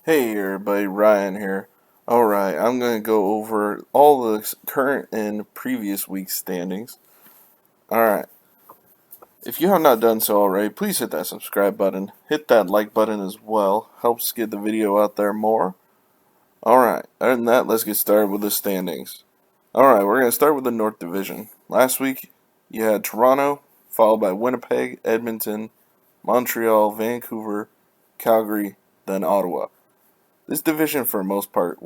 Hey everybody, Ryan here. Alright, I'm going to go over all the current and previous week's standings. Alright, if you have not done so already, please hit that subscribe button. Hit that like button as well. Helps get the video out there more. Alright, other than that, let's get started with the standings. Alright, we're going to start with the North Division. Last week, you had Toronto, followed by Winnipeg, Edmonton, Montreal, Vancouver, Calgary, then Ottawa. This division, for the most part,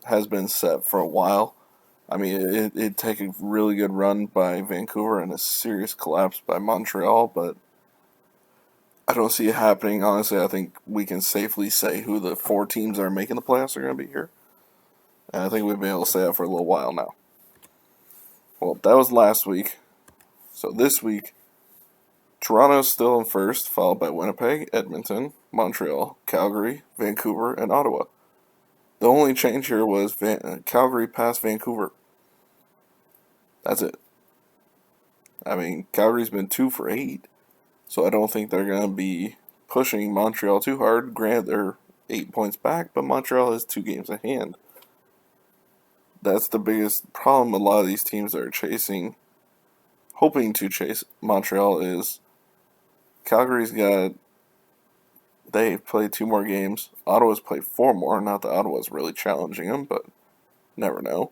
has been set for a while. I mean, it'd take a really good run by Vancouver and a serious collapse by Montreal, but I don't see it happening. Honestly, I think we can safely say who the four teams that are making the playoffs are going to be here. And I think we've been able to say that for a little while now. Well, that was last week. So this week, Toronto's still in first, followed by Winnipeg, Edmonton, Montreal, Calgary, Vancouver, and Ottawa. The only change here was Calgary passed Vancouver. That's it. I mean, Calgary's been 2 for 8, so I don't think they're going to be pushing Montreal too hard. Granted, they're 8 points back, but Montreal has 2 games in hand. That's the biggest problem a lot of these teams that are hoping to chase Montreal is they've played 2 more games. Ottawa's played 4 more. Not that Ottawa's really challenging them, but never know.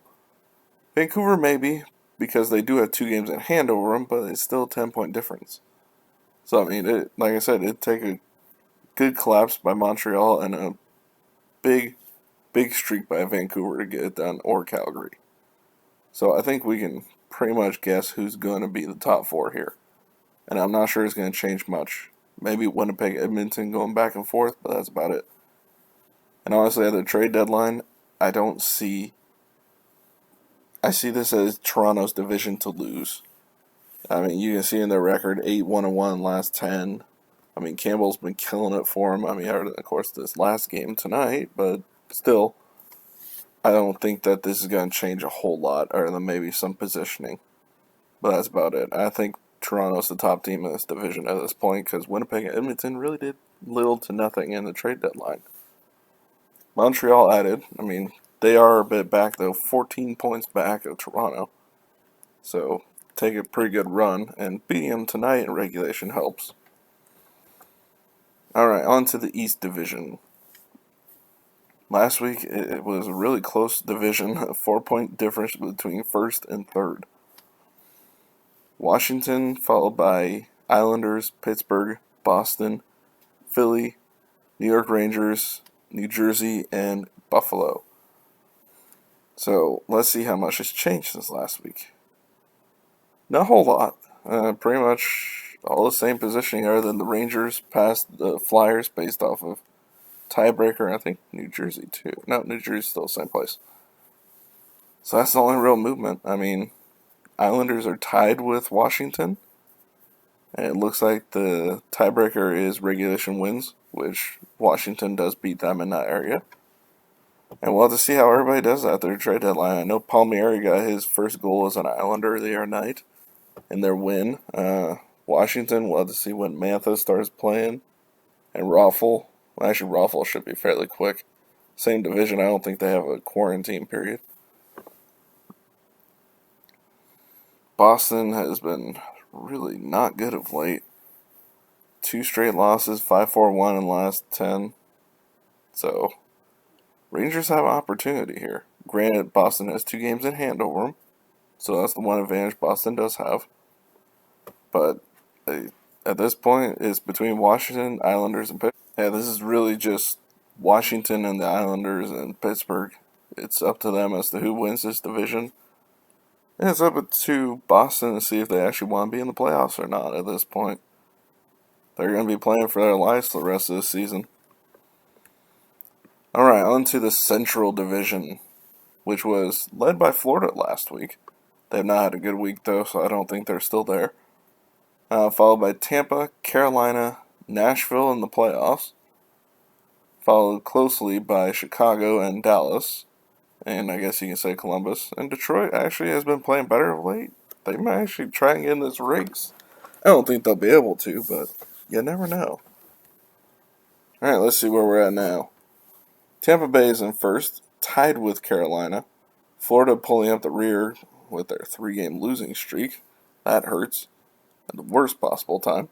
Vancouver maybe, because they do have 2 games in hand over them, but it's still a 10-point difference. So, I mean, like I said, it'd take a good collapse by Montreal and a big streak by Vancouver to get it done, or Calgary. So I think we can pretty much guess who's going to be the top 4 here. And I'm not sure it's going to change much. Maybe Winnipeg, Edmonton going back and forth, but that's about it. And honestly, at the trade deadline, I see this as Toronto's division to lose. I mean, you can see in their record 8-1-1 last 10. I mean, Campbell's been killing it for him. I mean, of course, this last game tonight, but still, I don't think that this is going to change a whole lot, other than maybe some positioning. But that's about it. I think Toronto's the top team in this division at this point, because Winnipeg and Edmonton really did little to nothing in the trade deadline. Montreal added. I mean, they are a bit back, though, 14 points back of Toronto. So, take a pretty good run, and beating them tonight in regulation helps. Alright, on to the East Division. Last week, it was a really close division, a 4-point difference between first and third. Washington, followed by Islanders, Pittsburgh, Boston, Philly, New York Rangers, New Jersey, and Buffalo. So, let's see how much has changed since last week. Not a whole lot. Pretty much all the same positioning, other than the Rangers passed the Flyers based off of tiebreaker. I think New Jersey too. No, New Jersey's still the same place. So that's the only real movement. I mean, Islanders are tied with Washington, and it looks like the tiebreaker is regulation wins, which Washington does beat them in that area. And we'll have to see how everybody does at their trade deadline. I know Palmieri got his first goal as an Islander the other night in their win. Washington, we'll have to see when Mantha starts playing. And Raffle. Well, actually, Raffle should be fairly quick. Same division, I don't think they have a quarantine period. Boston has been really not good of late. 2 straight losses, 5-4-1 in the last 10. So, Rangers have an opportunity here. Granted, Boston has 2 games in hand over them, so that's the one advantage Boston does have. But at this point, it's between Washington, Islanders, and Pittsburgh. Yeah, this is really just Washington and the Islanders and Pittsburgh. It's up to them as to who wins this division. And it's up to Boston to see if they actually want to be in the playoffs or not at this point. They're going to be playing for their lives the rest of the season. Alright, on to the Central Division, which was led by Florida last week. They've not had a good week, though, so I don't think they're still there. Followed by Tampa, Carolina, Nashville in the playoffs. Followed closely by Chicago and Dallas. And I guess you can say Columbus. And Detroit actually has been playing better of late. They might actually try and get in this race. I don't think they'll be able to, but you never know. Alright, let's see where we're at now. Tampa Bay is in first, tied with Carolina. Florida pulling up the rear with their 3-game losing streak. That hurts at the worst possible time.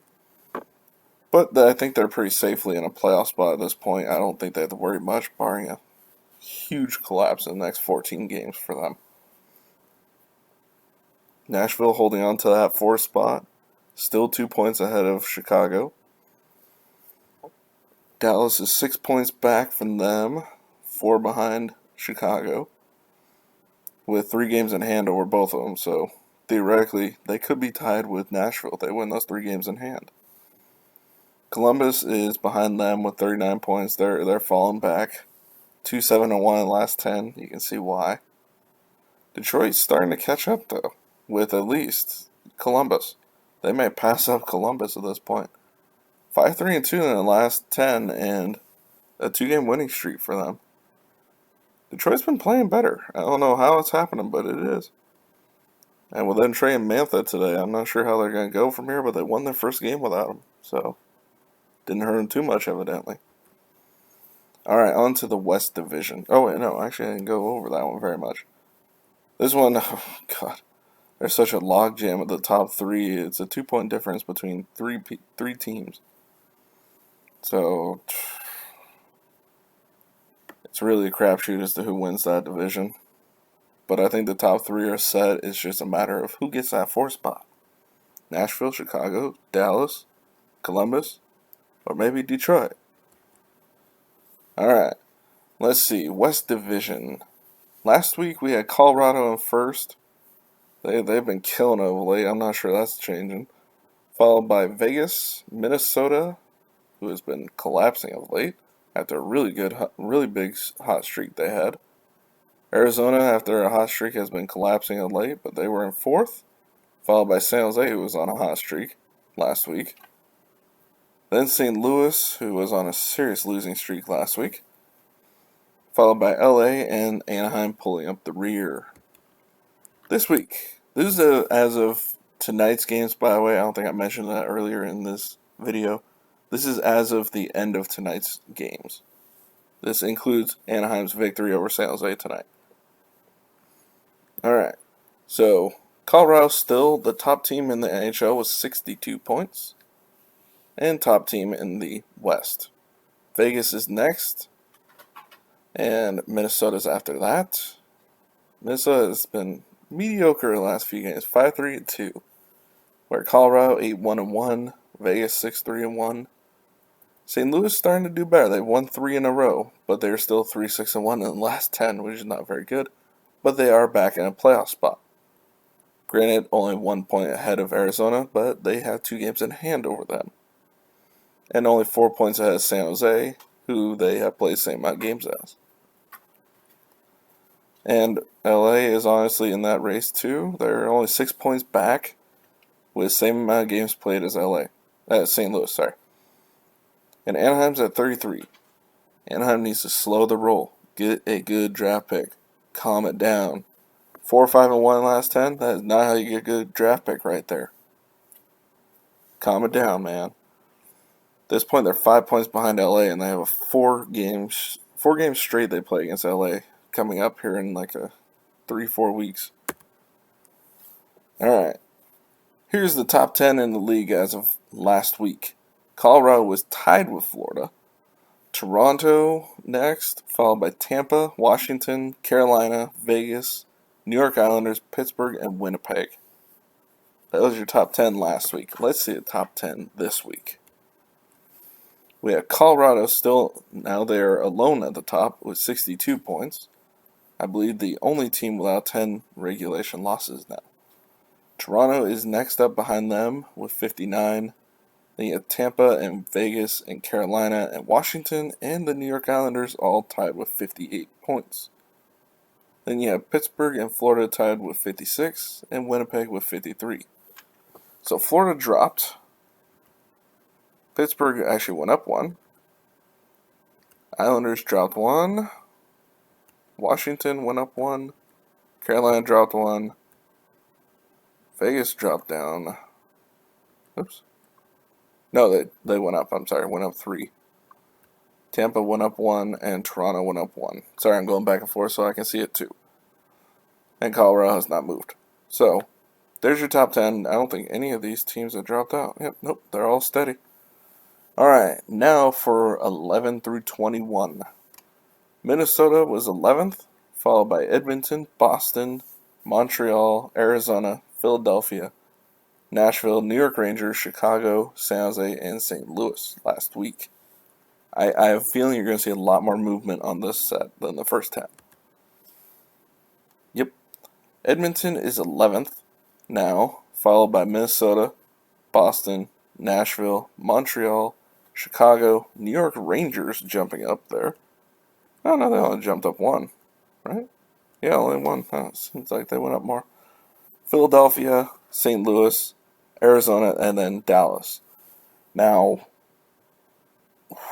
But I think they're pretty safely in a playoff spot at this point. I don't think they have to worry much, barring a huge collapse in the next 14 games for them. Nashville holding on to that 4th spot, still 2 points ahead of Chicago. Dallas is 6 points back from them, 4 behind Chicago, with 3 games in hand over both of them. So theoretically, they could be tied with Nashville if they win those 3 games in hand. Columbus is behind them with 39 points. They're falling back. 2-7-1 in the last 10. You can see why. Detroit's starting to catch up though, with at least Columbus. They may pass up Columbus at this point. 5-3-2 in the last 10 and a 2-game winning streak for them. Detroit's been playing better. I don't know how it's happening, but it is. And with them trading Mantha today, I'm not sure how they're going to go from here, but they won their first game without him. So, didn't hurt them too much, evidently. Alright, on to the West Division. Oh, wait, no, actually I didn't go over that one very much. This one, oh, God. There's such a logjam at the top 3. It's a 2-point difference between three teams. So, it's really a crapshoot as to who wins that division. But I think the top 3 are set. It's just a matter of who gets that 4th spot. Nashville, Chicago, Dallas, Columbus, or maybe Detroit. Alright, let's see. West Division. Last week we had Colorado in first. They've been killing it of late. I'm not sure that's changing. Followed by Vegas, Minnesota, who has been collapsing of late after a really big hot streak they had. Arizona, after a hot streak, has been collapsing of late, but they were in 4th. Followed by San Jose, who was on a hot streak last week. Then St. Louis, who was on a serious losing streak last week. Followed by LA and Anaheim pulling up the rear. This week, this is as of tonight's games, by the way. I don't think I mentioned that earlier in this video. This is as of the end of tonight's games. This includes Anaheim's victory over San Jose tonight. Alright, so Colorado's still the top team in the NHL with 62 points. And top team in the West. Vegas is next. And Minnesota's after that. Minnesota has been mediocre the last few games. 5-3-2. Where Colorado 8-1-1. Vegas 6-3-1. St. Louis starting to do better. They've won 3 in a row. But they're still 3-6-1 in the last 10, which is not very good. But they are back in a playoff spot. Granted, only 1 point ahead of Arizona, but they have 2 games in hand over them. And only 4 points ahead of San Jose, who they have played the same amount of games as. And LA is honestly in that race too. They're only 6 points back with the same amount of games played as St. Louis, sorry. And Anaheim's at 33. Anaheim needs to slow the roll. Get a good draft pick. Calm it down. 4-5-1 last 10? That is not how you get a good draft pick right there. Calm it down, man. At this point, they're 5 points behind LA, and they have a 4 games straight they play against LA coming up here in like a 3-4 weeks. Alright. Here's the top 10 in the league as of last week. Colorado was tied with Florida. Toronto next, followed by Tampa, Washington, Carolina, Vegas, New York Islanders, Pittsburgh, and Winnipeg. That was your top 10 last week. Let's see the top 10 this week. We have Colorado still, now they're alone at the top with 62 points. I believe the only team without 10 regulation losses now. Toronto is next up behind them with 59. Then you have Tampa and Vegas and Carolina and Washington and the New York Islanders all tied with 58 points. Then you have Pittsburgh and Florida tied with 56 and Winnipeg with 53. So Florida dropped. Pittsburgh actually went up 1. Islanders dropped 1. Washington went up 1. Carolina dropped 1. Vegas dropped down. Oops. No, they went up. I'm sorry. Went up 3. Tampa went up 1, and Toronto went up 1. Sorry, I'm going back and forth so I can see it too. And Colorado has not moved. So, there's your top 10. I don't think any of these teams have dropped out. Yep, nope, they're all steady. Alright, now for 11 through 21. Minnesota was 11th, followed by Edmonton, Boston, Montreal, Arizona, Philadelphia, Nashville, New York Rangers, Chicago, San Jose, and St. Louis last week. I have a feeling you're going to see a lot more movement on this set than the first 10. Yep. Edmonton is 11th now, followed by Minnesota, Boston, Nashville, Montreal, Chicago, New York Rangers jumping up there. Oh, no, they only jumped up 1, right? Yeah, only 1. Oh, seems like they went up more. Philadelphia, St. Louis, Arizona, and then Dallas. Now,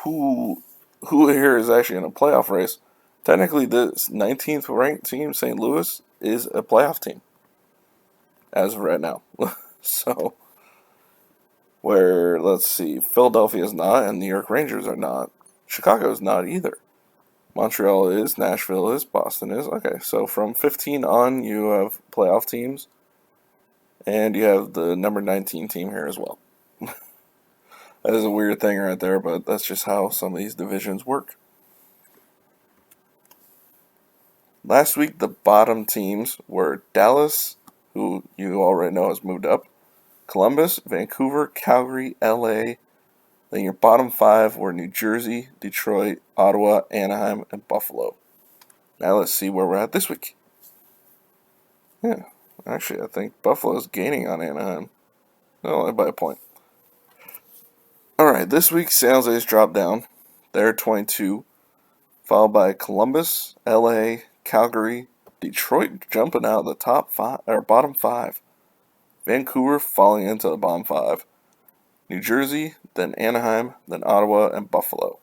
who here is actually in a playoff race? Technically, this 19th ranked team, St. Louis, is a playoff team as of right now. So, let's see, Philadelphia is not, and New York Rangers are not. Chicago is not either. Montreal is, Nashville is, Boston is. Okay, so from 15 on, you have playoff teams, and you have the number 19 team here as well. That is a weird thing right there, but that's just how some of these divisions work. Last week, the bottom teams were Dallas, who you already know has moved up, Columbus, Vancouver, Calgary, LA. Then your bottom 5 were New Jersey, Detroit, Ottawa, Anaheim, and Buffalo. Now let's see where we're at this week. Yeah, actually, I think Buffalo's gaining on Anaheim. Only by a point. Alright, this week San Jose's dropped down. They're 22. Followed by Columbus, LA, Calgary, Detroit jumping out of the top 5 or bottom 5. Vancouver falling into the bottom 5. New Jersey, then Anaheim, then Ottawa, and Buffalo.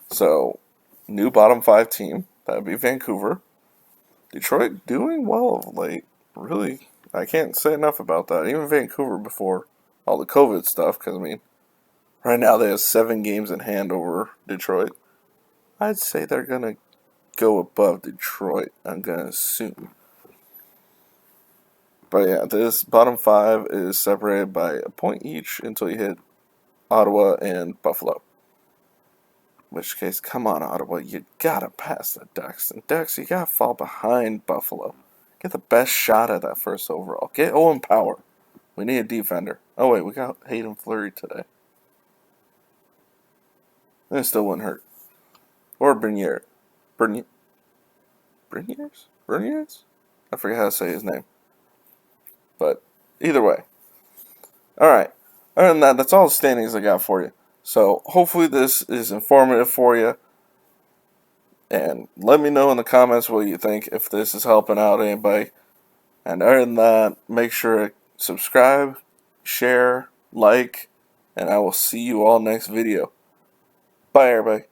So, new bottom 5 team. That would be Vancouver. Detroit doing well of late. Really, I can't say enough about that. Even Vancouver before all the COVID stuff, because, I mean, right now they have 7 games in hand over Detroit. I'd say they're going to go above Detroit, I'm going to assume. But yeah, this bottom 5 is separated by a point each until you hit Ottawa and Buffalo. In which case, come on, Ottawa, you gotta pass the Ducks. And Ducks, you gotta fall behind Buffalo. Get the best shot at that first overall. Get Owen Power. We need a defender. Oh wait, we got Hayden Fleury today. And it still wouldn't hurt. Or Bernier. Berniers? I forget how to say his name. But either way. Alright. Other than that, that's all the standings I got for you. So hopefully this is informative for you. And let me know in the comments what you think, if this is helping out anybody. And other than that, make sure to subscribe, share, like, and I will see you all next video. Bye, everybody.